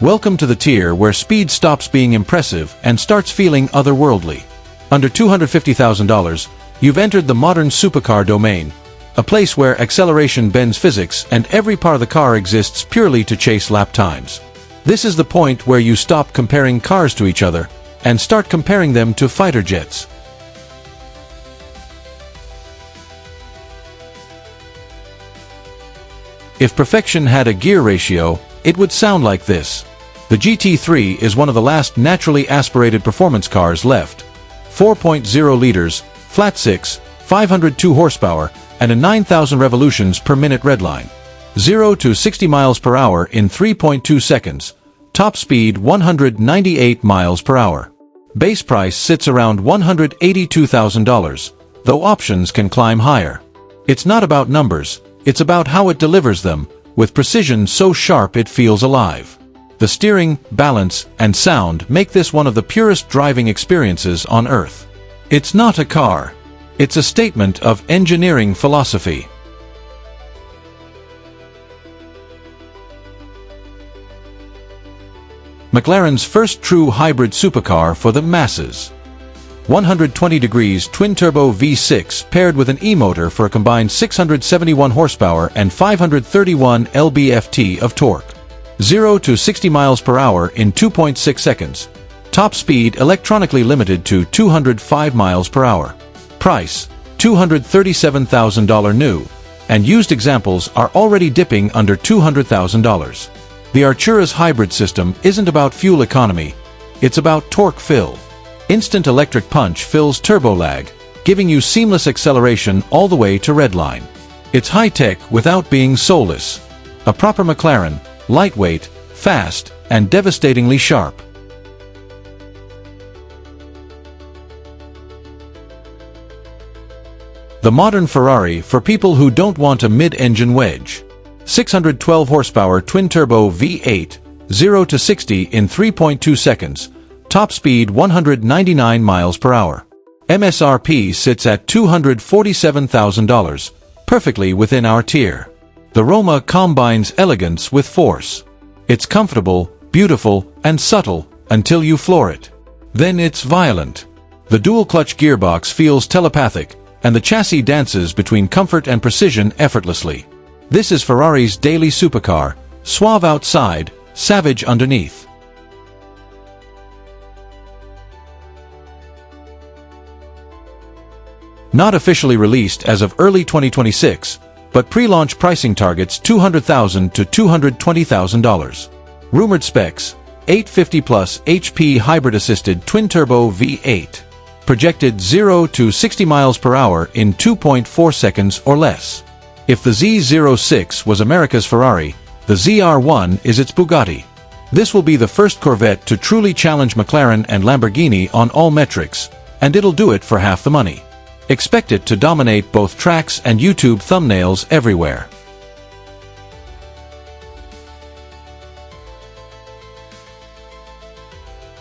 A: Welcome to the tier where speed stops being impressive and starts feeling otherworldly. Under $250,000, you've entered the modern supercar domain, a place where acceleration bends physics and every part of the car exists purely to chase lap times. This is the point where you stop comparing cars to each other and start comparing them to fighter jets. If perfection had a gear ratio, it would sound like this. The GT3 is one of the last naturally aspirated performance cars left. 4.0 liters, flat 6, 502 horsepower, and a 9,000 revolutions per minute redline. 0 to 60 miles per hour in 3.2 seconds. Top speed 198 miles per hour. Base price sits around $182,000, though options can climb higher. It's not about numbers, it's about how it delivers them, with precision so sharp it feels alive. The steering, balance, and sound make this one of the purest driving experiences on Earth. It's not a car. It's a statement of engineering philosophy. McLaren's first true hybrid supercar for the masses. 120 degrees twin-turbo V6 paired with an E-motor for a combined 671 horsepower and 531 lb-ft of torque. 0 to 60 miles per hour in 2.6 seconds. Top speed electronically limited to 205 miles per hour. Price, $237,000 new, and used examples are already dipping under $200,000. The Artura's hybrid system isn't about fuel economy, it's about torque fill. Instant electric punch fills turbo lag, giving you seamless acceleration all the way to redline. It's high-tech without being soulless. A proper McLaren, lightweight, fast, and devastatingly sharp. The modern Ferrari for people who don't want a mid-engine wedge. 612 horsepower twin-turbo V8, 0 to 60 in 3.2 seconds. Top speed 199 miles per hour. MSRP sits at $247,000, perfectly within our tier. The Roma combines elegance with force. It's comfortable, beautiful, and subtle until you floor it. Then it's violent. The dual-clutch gearbox feels telepathic, and the chassis dances between comfort and precision effortlessly. This is Ferrari's daily supercar, suave outside, savage underneath. Not officially released as of early 2026, but pre-launch pricing targets $200,000 to $220,000. Rumored specs, 850 plus HP hybrid-assisted twin-turbo V8. Projected 0 to 60 miles per hour in 2.4 seconds or less. If the Z06 was America's Ferrari, the ZR1 is its Bugatti. This will be the first Corvette to truly challenge McLaren and Lamborghini on all metrics, and it'll do it for half the money. Expect it to dominate both tracks and YouTube thumbnails everywhere.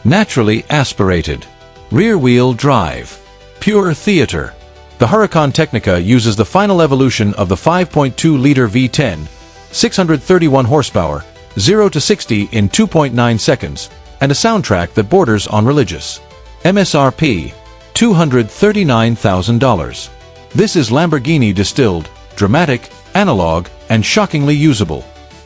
A: Naturally aspirated. Rear-wheel drive. Pure theater. The Huracan Technica uses the final evolution of the 5.2-liter V10, 631 horsepower, 0 to 60 in 2.9 seconds, and a soundtrack that borders on religious. MSRP, $239,000. This is Lamborghini distilled, dramatic, analog, and shockingly usable.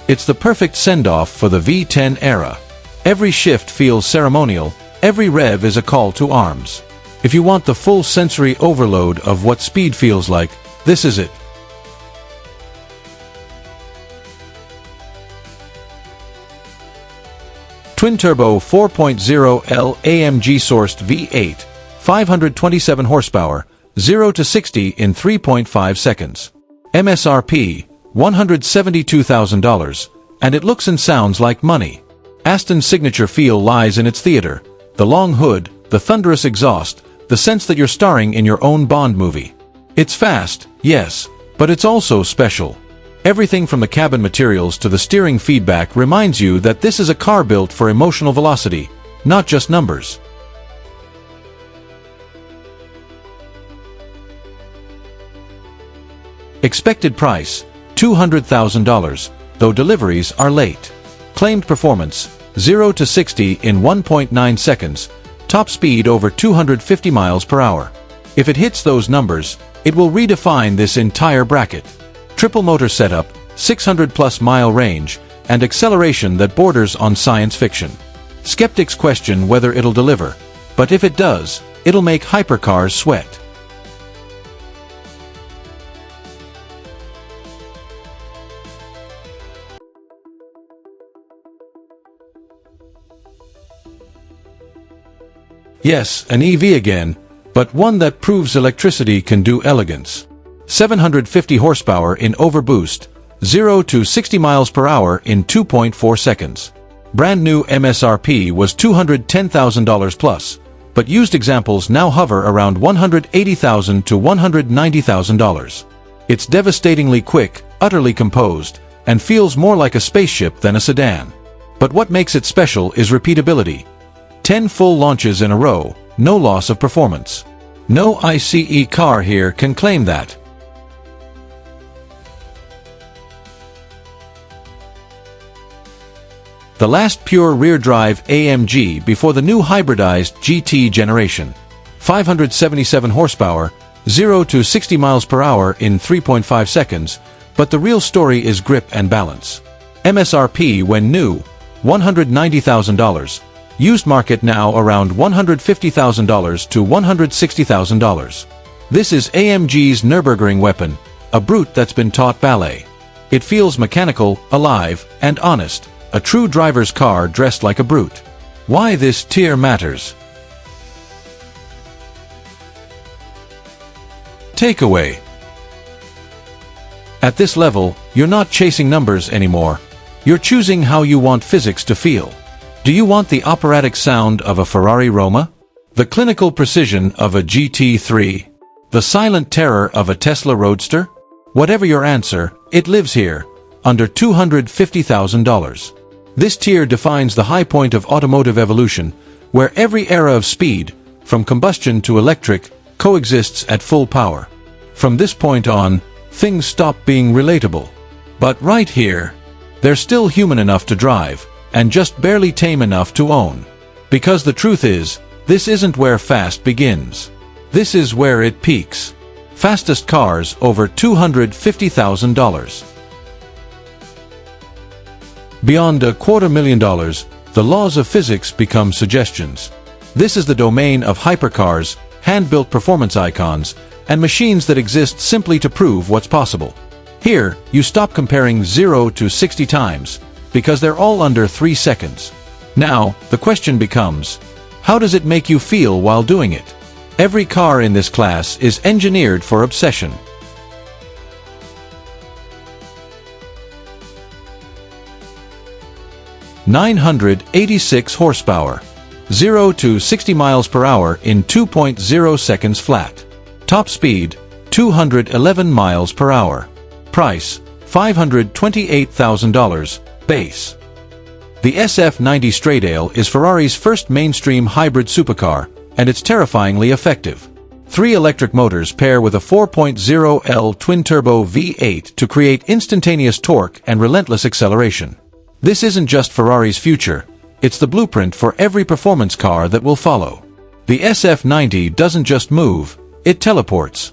A: It's the perfect send-off for the V10 era. Every shift feels ceremonial, every rev is a call to arms. If you want the full sensory overload of what speed feels like, this is it. Twin-turbo 4.0L AMG-sourced V8, 527 horsepower, 0 to 60 in 3.5 seconds. MSRP, $172,000, and it looks and sounds like money. Aston's signature feel lies in its theater, the long hood, the thunderous exhaust, the sense that you're starring in your own Bond movie. It's fast, yes, but it's also special. Everything from the cabin materials to the steering feedback reminds you that this is a car built for emotional velocity, not just numbers. Expected price, $200,000, though deliveries are late. Claimed performance, 0 to 60 in 1.9 seconds, top speed over 250 miles per hour. If it hits those numbers, it will redefine this entire bracket. Triple motor setup, 600-plus mile range, and acceleration that borders on science fiction. Skeptics question whether it'll deliver, but if it does, it'll make hypercars sweat. Yes, an EV again, but one that proves electricity can do elegance. 750 horsepower in overboost, 0 to 60 miles per hour in 2.4 seconds. Brand new MSRP was $210,000 plus, but used examples now hover around $180,000 to $190,000. It's devastatingly quick, utterly composed, and feels more like a spaceship than a sedan. But what makes it special is repeatability. 10 full launches in a row, no loss of performance. No ICE car here can claim that. The last pure rear-drive AMG before the new hybridized GT generation. 577 horsepower, 0 to 60 miles per hour in 3.5 seconds, but the real story is grip and balance. MSRP when new, $190,000. Used market now around $150,000 to $160,000. This is AMG's Nürburgring weapon, a brute that's been taught ballet. It feels mechanical, alive, and honest, a true driver's car dressed like a brute. Why this tier matters. Takeaway. At this level, you're not chasing numbers anymore. You're choosing how you want physics to feel. Do you want the operatic sound of a Ferrari Roma? The clinical precision of a GT3? The silent terror of a Tesla Roadster? Whatever your answer, it lives here, under $250,000. This tier defines the high point of automotive evolution, where every era of speed, from combustion to electric, coexists at full power. From this point on, things stop being relatable. But right here, they're still human enough to drive, and just barely tame enough to own. Because the truth is, this isn't where fast begins. This is where it peaks. Fastest cars over $250,000. Beyond $250,000, the laws of physics become suggestions. This is the domain of hypercars, hand-built performance icons, and machines that exist simply to prove what's possible. Here, you stop comparing 0 to 60 times, because they're all under 3 seconds. Now, the question becomes, how does it make you feel while doing it? Every car in this class is engineered for obsession. $986 horsepower. 0 to 60 miles per hour in 2.0 seconds flat. Top speed, 211 miles per hour. Price, $528,000, base. The SF90 Straightale is Ferrari's first mainstream hybrid supercar, and it's terrifyingly effective. 3 electric motors pair with a 4.0L twin-turbo V8 to create instantaneous torque and relentless acceleration. This isn't just Ferrari's future, it's the blueprint for every performance car that will follow. The SF90 doesn't just move, it teleports.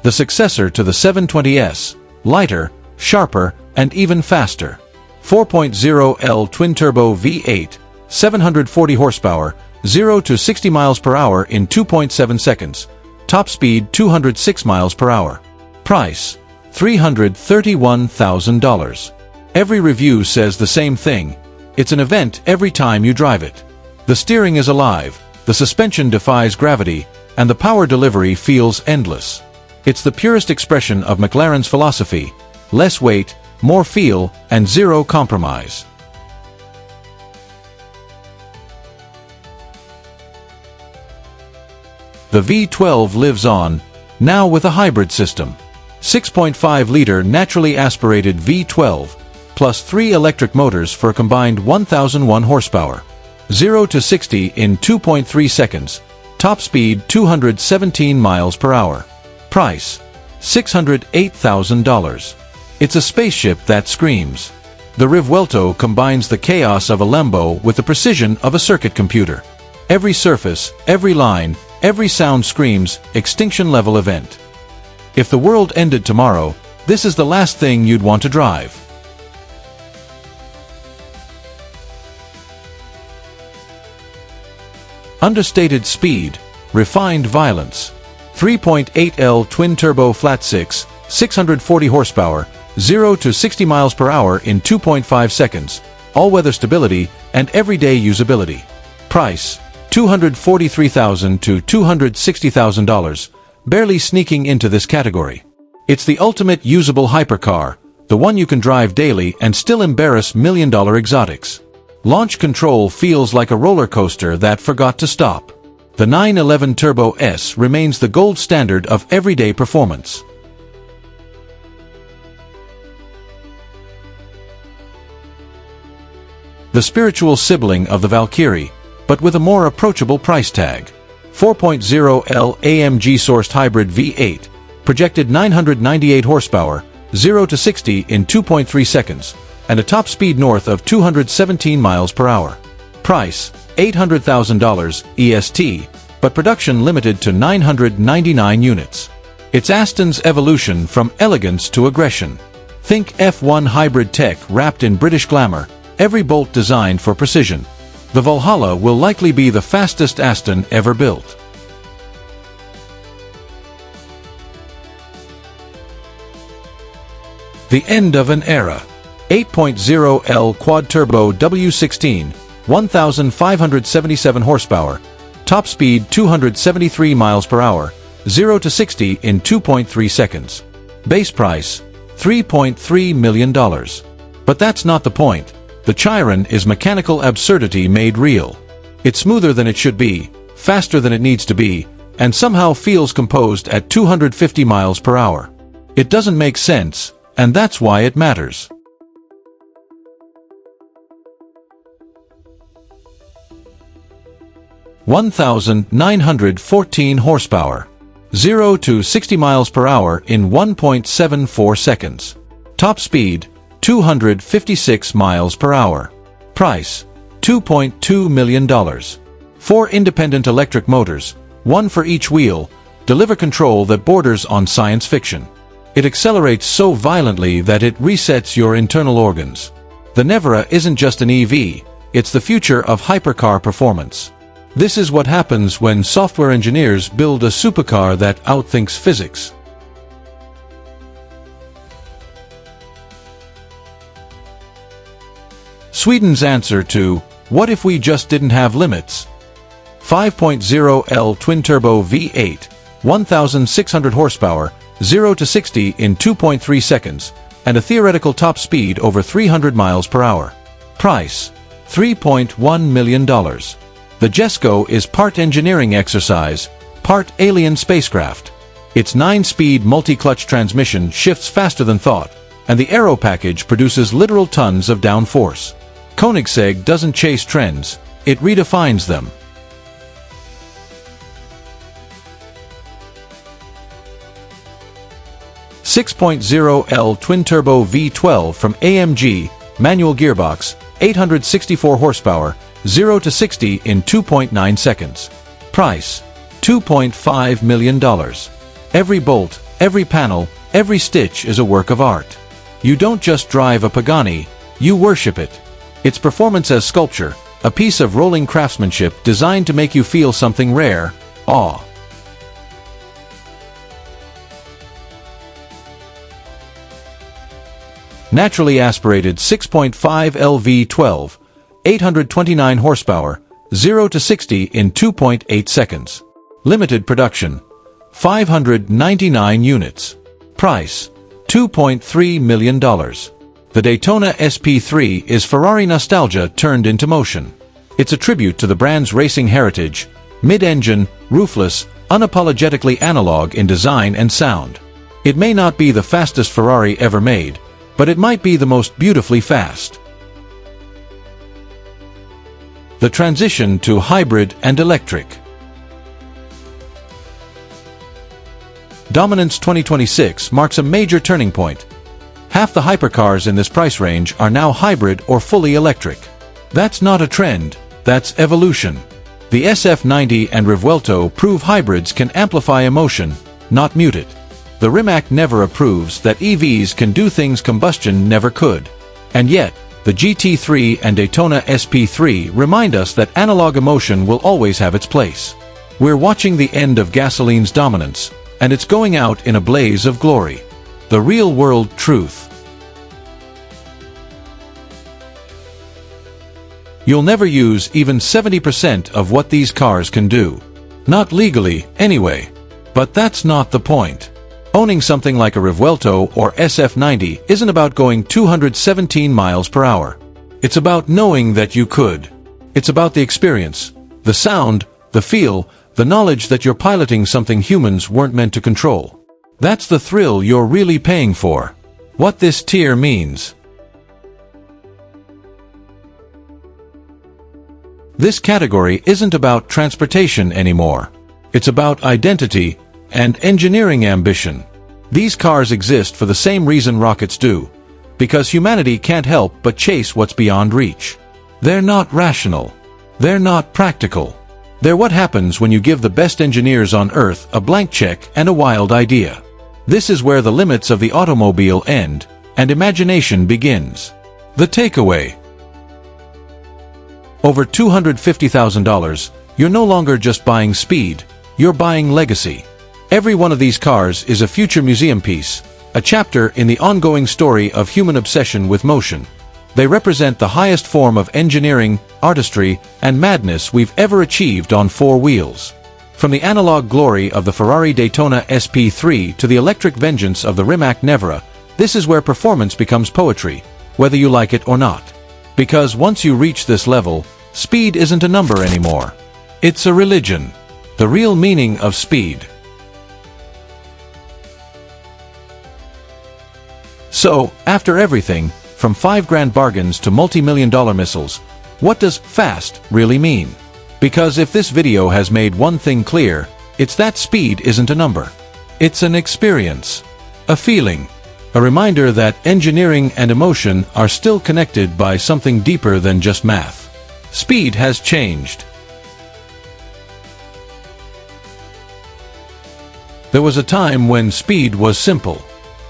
A: The successor to the 720S, lighter, sharper, and even faster. 4.0L twin-turbo V8, 740 horsepower, 0 to 60 miles per hour in 2.7 seconds. Top speed 206 miles per hour. Price, $331,000. Every review says the same thing. It's an event every time you drive it. The steering is alive, the suspension defies gravity, and the power delivery feels endless. It's the purest expression of McLaren's philosophy: less weight, more feel, and zero compromise. The V12 lives on, now with a hybrid system. 6.5-liter naturally aspirated V12, plus 3 electric motors for a combined 1,001 horsepower. 0 to 60 in 2.3 seconds. Top speed 217 miles per hour. Price, $608,000. It's a spaceship that screams. The Rivuelto combines the chaos of a Lambo with the precision of a circuit computer. Every surface, every line, every sound screams, extinction-level event. If the world ended tomorrow, this is the last thing you'd want to drive. Understated speed, refined violence. 3.8L twin-turbo flat-six, 640 horsepower, 0 to 60 miles per hour in 2.5 seconds, all-weather stability and everyday usability. Price, $243,000 to $260,000, barely sneaking into this category. It's the ultimate usable hypercar, the one you can drive daily and still embarrass million-dollar exotics. Launch control feels like a roller coaster that forgot to stop. The 911 Turbo S remains the gold standard of everyday performance. The spiritual sibling of the Valkyrie, but with a more approachable price tag. 4.0L AMG-sourced hybrid V8, projected 998 horsepower, 0 to 60 in 2.3 seconds, and a top speed north of 217 miles per hour. Price, $800,000 EST, but production limited to 999 units. It's Aston's evolution from elegance to aggression. Think F1 hybrid tech wrapped in British glamour, every bolt designed for precision. The Valhalla will likely be the fastest Aston ever built. The end of an era. 8.0L quad-turbo W16, 1,577 horsepower, top speed 273 miles per hour, 0 to 60 in 2.3 seconds. Base price, $3.3 million. But that's not the point. The Chiron is mechanical absurdity made real. It's smoother than it should be, faster than it needs to be, and somehow feels composed at 250 miles per hour. It doesn't make sense, and that's why it matters. (1,914 horsepower). 0 to 60 miles per hour in 1.74 seconds. Top speed, 256 miles per hour. Price, $2.2 million. 4 independent electric motors, one for each wheel, deliver control that borders on science fiction. It accelerates so violently that it resets your internal organs. The Nevera isn't just an EV, it's the future of hypercar performance. This is what happens when software engineers build a supercar that outthinks physics. Sweden's answer to, what if we just didn't have limits? 5.0L twin-turbo V8, 1,600 horsepower, 0 to 60 in 2.3 seconds, and a theoretical top speed over 300 miles per hour. Price, $3.1 million. The Jesko is part engineering exercise, part alien spacecraft. Its 9-speed multi-clutch transmission shifts faster than thought, and the aero package produces literal tons of downforce. Koenigsegg doesn't chase trends, it redefines them. (6.0L twin-turbo V12 from AMG, manual gearbox, 864 horsepower, 0 to 60 in 2.9 seconds. Price, $2.5 million. Every bolt, every panel, every stitch is a work of art. You don't just drive a Pagani, you worship it. Its performance as sculpture, a piece of rolling craftsmanship designed to make you feel something rare, awe. Naturally aspirated 6.5L V12, 829 horsepower, 0 to 60 in 2.8 seconds. Limited production, 599 units. Price, $2.3 million. The Daytona SP3 is Ferrari nostalgia turned into motion. It's a tribute to the brand's racing heritage, mid-engine, roofless, unapologetically analog in design and sound. It may not be the fastest Ferrari ever made, but it might be the most beautifully fast. The transition to hybrid and electric. Dominance 2026 marks a major turning point. Half the hypercars in this price range are now hybrid or fully electric. That's not a trend, that's evolution. The SF90 and Revuelto prove hybrids can amplify emotion, not mute it. The Rimac never approves that EVs can do things combustion never could. And yet, the GT3 and Daytona SP3 remind us that analog emotion will always have its place. We're watching the end of gasoline's dominance, and it's going out in a blaze of glory. The real-world truth. You'll never use even 70% of what these cars can do. Not legally, anyway. But that's not the point. Owning something like a Revuelto or SF90 isn't about going 217 miles per hour. It's about knowing that you could. It's about the experience, the sound, the feel, the knowledge that you're piloting something humans weren't meant to control. That's the thrill you're really paying for. What this tier means. This category isn't about transportation anymore. It's about identity and engineering ambition. These cars exist for the same reason rockets do. Because humanity can't help but chase what's beyond reach. They're not rational. They're not practical. They're what happens when you give the best engineers on Earth a blank check and a wild idea. This is where the limits of the automobile end, and imagination begins. The takeaway. Over $250,000, you're no longer just buying speed, you're buying legacy. Every one of these cars is a future museum piece, a chapter in the ongoing story of human obsession with motion. They represent the highest form of engineering, artistry, and madness we've ever achieved on four wheels. From the analog glory of the Ferrari Daytona SP3 to the electric vengeance of the Rimac Nevera, this is where performance becomes poetry, whether you like it or not. Because once you reach this level, speed isn't a number anymore. It's a religion. The real meaning of speed. So, after everything, from $5,000 bargains to multi-million-dollar missiles, what does fast really mean? Because if this video has made one thing clear, it's that speed isn't a number. It's an experience. A feeling. A reminder that engineering and emotion are still connected by something deeper than just math. Speed has changed. There was a time when speed was simple.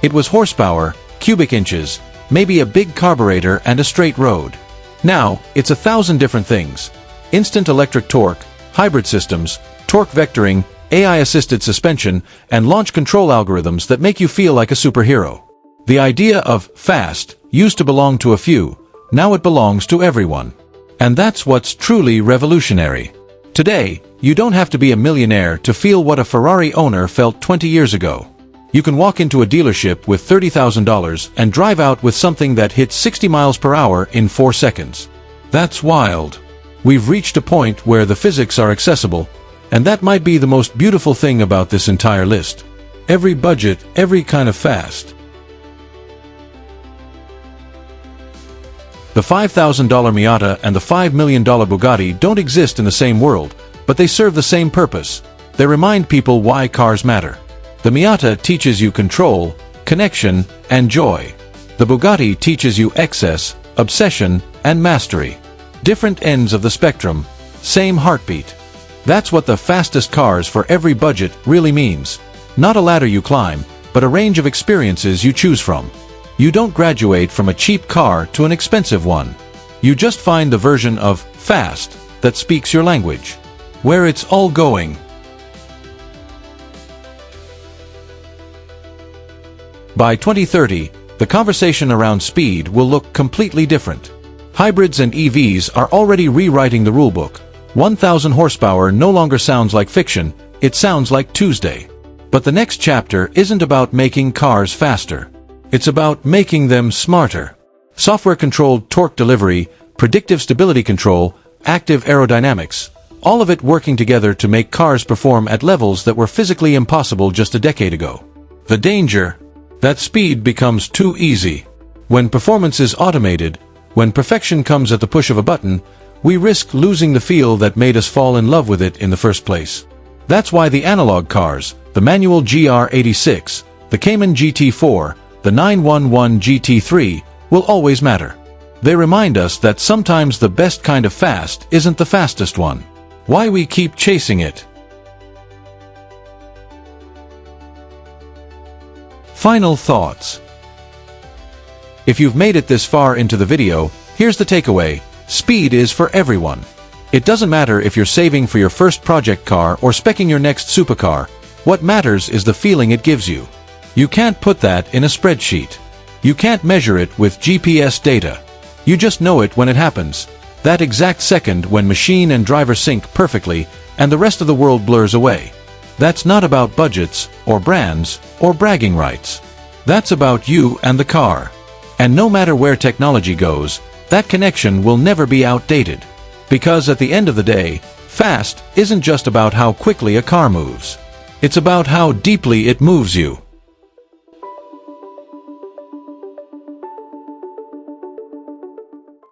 A: It was horsepower, cubic inches, maybe a big carburetor and a straight road. Now, it's 1,000 different things. Instant electric torque, hybrid systems, torque vectoring, AI-assisted suspension, and launch control algorithms that make you feel like a superhero. The idea of fast used to belong to a few, now it belongs to everyone. And that's what's truly revolutionary. Today, you don't have to be a millionaire to feel what a Ferrari owner felt 20 years ago. You can walk into a dealership with $30,000 and drive out with something that hits 60 miles per hour in 4 seconds. That's wild. We've reached a point where the physics are accessible, and that might be the most beautiful thing about this entire list. Every budget, every kind of fast. The $5,000 Miata and the $5 million Bugatti don't exist in the same world, but they serve the same purpose. They remind people why cars matter. The Miata teaches you control, connection, and joy. The Bugatti teaches you excess, obsession, and mastery. Different ends of the spectrum, same heartbeat. That's what the fastest cars for every budget really means. Not a ladder you climb, but a range of experiences you choose from. You don't graduate from a cheap car to an expensive one. You just find the version of fast that speaks your language. Where it's all going. By 2030, the conversation around speed will look completely different. Hybrids and EVs are already rewriting the rulebook. 1,000 horsepower no longer sounds like fiction, it sounds like Tuesday. But the next chapter isn't about making cars faster. It's about making them smarter. Software-controlled torque delivery, predictive stability control, active aerodynamics, all of it working together to make cars perform at levels that were physically impossible just a decade ago. The danger? That speed becomes too easy. When performance is automated, when perfection comes at the push of a button, we risk losing the feel that made us fall in love with it in the first place. That's why the analog cars, the manual GR86, the Cayman GT4, the 911 GT3, will always matter. They remind us that sometimes the best kind of fast isn't the fastest one. Why we keep chasing it. Final thoughts. If you've made it this far into the video, here's the takeaway. Speed is for everyone. It doesn't matter if you're saving for your first project car or speccing your next supercar. What matters is the feeling it gives you. You can't put that in a spreadsheet. You can't measure it with GPS data. You just know it when it happens. That exact second when machine and driver sync perfectly and the rest of the world blurs away. That's not about budgets, or brands, or bragging rights. That's about you and the car. And no matter where technology goes, that connection will never be outdated. Because at the end of the day, fast isn't just about how quickly a car moves. It's about how deeply it moves you.